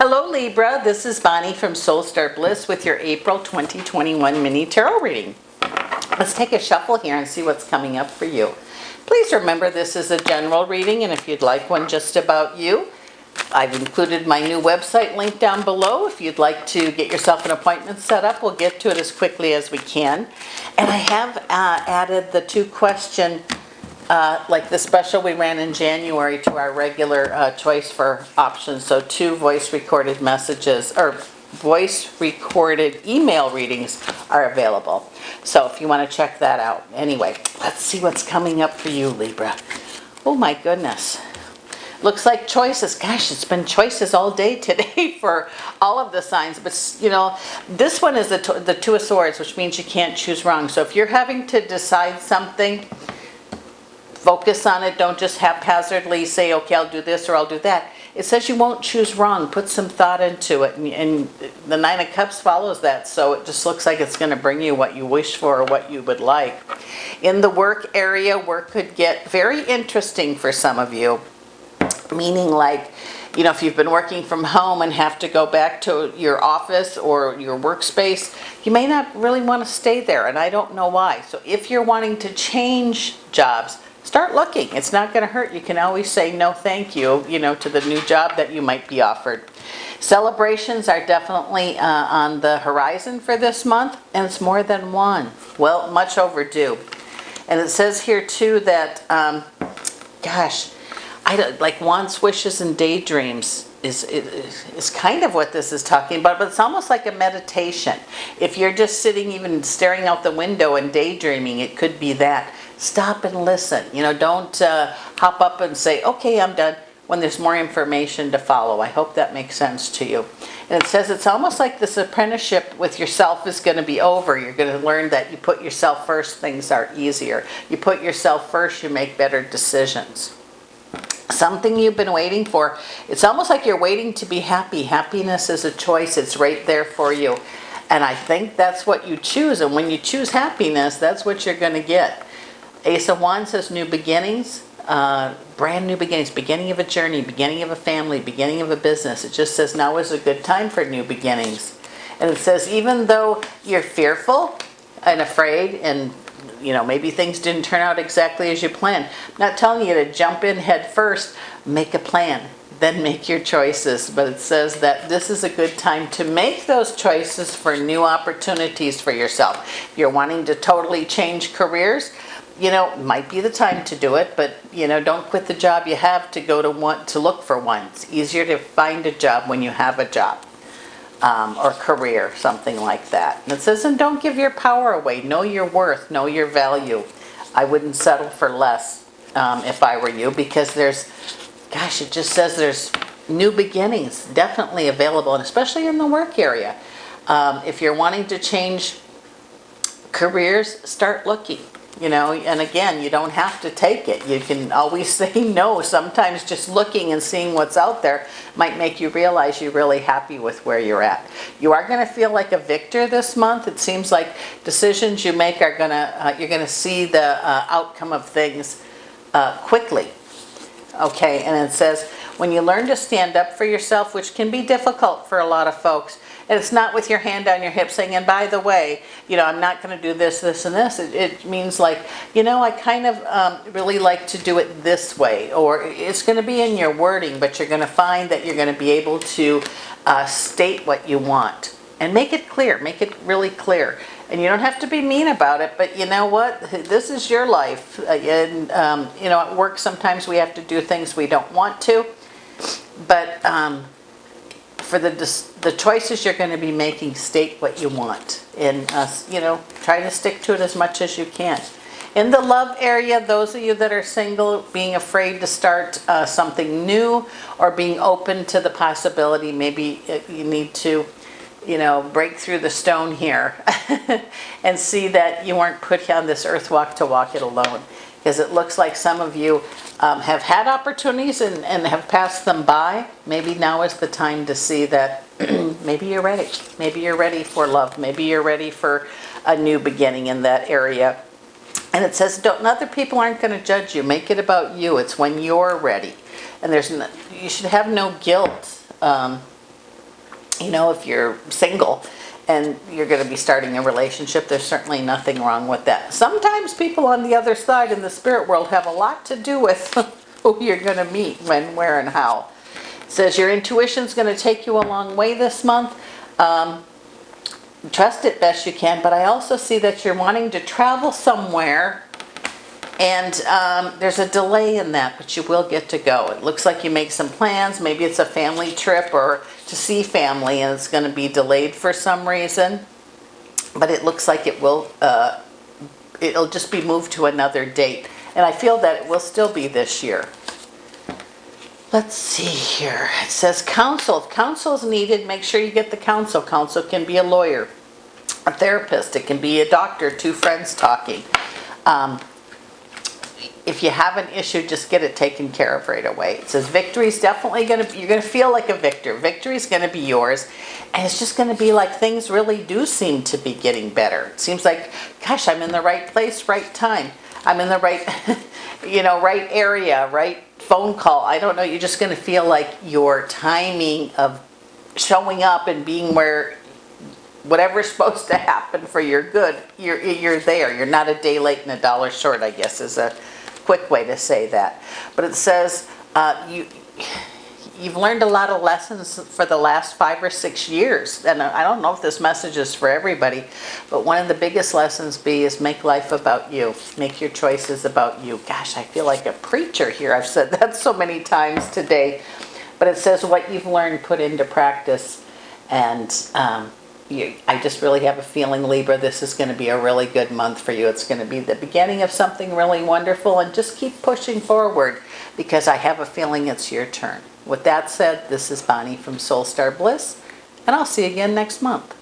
Hello Libra, this is Bonnie from Soul Star Bliss with your April 2021 mini tarot reading. Let's take a shuffle here and see what's coming up for you. Please remember this is a general reading, and if you'd like one just about you, I've included my new website link down below. If you'd like to get yourself an appointment set up, we'll get to it as quickly as we can. And I have added the 2-question like the special we ran in January to our regular choice for options. So 2 voice recorded messages or voice recorded email readings are available. So if you want to check that out. Anyway, let's see what's coming up for you, Libra. Oh my goodness. Looks like choices. Gosh, it's been choices all day today for all of the signs. But, you know, this one is the 2 of Swords, which means you can't choose wrong. So if you're having to decide something, focus on it. Don't just haphazardly say, okay, I'll do this or I'll do that. It says you won't choose wrong. Put some thought into it. And the 9 of Cups follows that. So it just looks like it's going to bring you what you wish for or what you would like. In the work area, work could get very interesting for some of you. Meaning like, you know, if you've been working from home and have to go back to your office or your workspace, you may not really want to stay there. And I don't know why. So if you're wanting to change jobs, start looking. It's not going to hurt. You can always say no thank you, you know, to the new job that you might be offered. Celebrations are definitely on the horizon for this month, and it's more than one. Well, much overdue. And it says here too that, gosh, like wants, wishes, and daydreams is kind of what this is talking about, but it's almost like a meditation. If you're just sitting, even staring out the window and daydreaming, it could be that. Stop and listen. You know, don't hop up and say, okay, I'm done, when there's more information to follow. I hope that makes sense to you. And it says it's almost like this apprenticeship with yourself is going to be over. You're going to learn that you put yourself first, things are easier. You put yourself first, you make better decisions. Something you've been waiting for. It's almost like you're waiting to be happy. Happiness is a choice. It's right there for you. And I think that's what you choose. And when you choose happiness, that's what you're going to get. Ace of Wands says new beginnings, brand new beginnings, beginning of a journey, beginning of a family, beginning of a business. It just says now is a good time for new beginnings. And it says even though you're fearful and afraid and you know, maybe things didn't turn out exactly as you planned. I'm not telling you to jump in head first. Make a plan, then make your choices. But it says that this is a good time to make those choices for new opportunities for yourself. If you're wanting to totally change careers, you know, might be the time to do it. But, you know, don't quit the job you have to go to look for one. It's easier to find a job when you have a job. Or career, something like that. And it says, and don't give your power away. Know your worth, know your value. I wouldn't settle for less if I were you, because there's, gosh, it just says there's new beginnings definitely available, and especially in the work area. If you're wanting to change careers, start looking. You know, and again, you don't have to take it. You can always say no. Sometimes just looking and seeing what's out there might make you realize you're really happy with where you're at. You are going to feel like a victor this month. It seems like decisions you make are going to, you're going to see the outcome of things quickly. Okay, and it says, when you learn to stand up for yourself, which can be difficult for a lot of folks, and it's not with your hand on your hip saying, and by the way, you know, I'm not going to do this, this, and this. It means like, you know, I kind of really like to do it this way. Or it's going to be in your wording, but you're going to find that you're going to be able to state what you want. And make it clear. Make it really clear. And you don't have to be mean about it, but you know what? This is your life. And, you know, at work sometimes we have to do things we don't want to. But for the choices you're going to be making, state what you want. And, you know, try to stick to it as much as you can. In the love area, those of you that are single, being afraid to start something new or being open to the possibility, maybe you need to, you know, break through the stone here and see that you weren't put on this earth walk to walk it alone. Because it looks like some of you have had opportunities and have passed them by. Maybe now is the time to see that maybe you're ready. Maybe you're ready for love. Maybe you're ready for a new beginning in that area. And it says, other people aren't going to judge you. Make it about you. It's when you're ready. And you should have no guilt You know, if you're single and you're going to be starting a relationship, there's certainly nothing wrong with that. Sometimes people on the other side in the spirit world have a lot to do with who you're going to meet, when, where, and how. It says your intuition's going to take you a long way this month. Trust it best you can, but I also see that you're wanting to travel somewhere, and there's a delay in that, but you will get to go. It looks like you make some plans. Maybe it's a family trip or to see family, and it's going to be delayed for some reason. But it looks like it will. It'll just be moved to another date, and I feel that it will still be this year. Let's see here. It says counsel. If counsel is needed, make sure you get the counsel. Counsel can be a lawyer, a therapist. It can be a doctor, two friends talking. If you have an issue, just get it taken care of right away. It says victory's definitely you're going to feel like a victor. Victory's going to be yours. And it's just going to be like things really do seem to be getting better. It seems like, gosh, I'm in the right place, right time. I'm in the right, right area, right phone call. I don't know. You're just going to feel like your timing of showing up and being where whatever's supposed to happen for your good, you're there. You're not a day late and a dollar short, I guess, is a quick way to say that. But it says you've learned a lot of lessons for the last 5 or 6 years. And I don't know if this message is for everybody, but one of the biggest lessons is make life about you. Make your choices about you. Gosh, I feel like a preacher here. I've said that so many times today. But it says what you've learned, put into practice. And I just really have a feeling, Libra, this is going to be a really good month for you. It's going to be the beginning of something really wonderful, and just keep pushing forward, because I have a feeling it's your turn. With that said, this is Bonnie from Soul Star Bliss, and I'll see you again next month.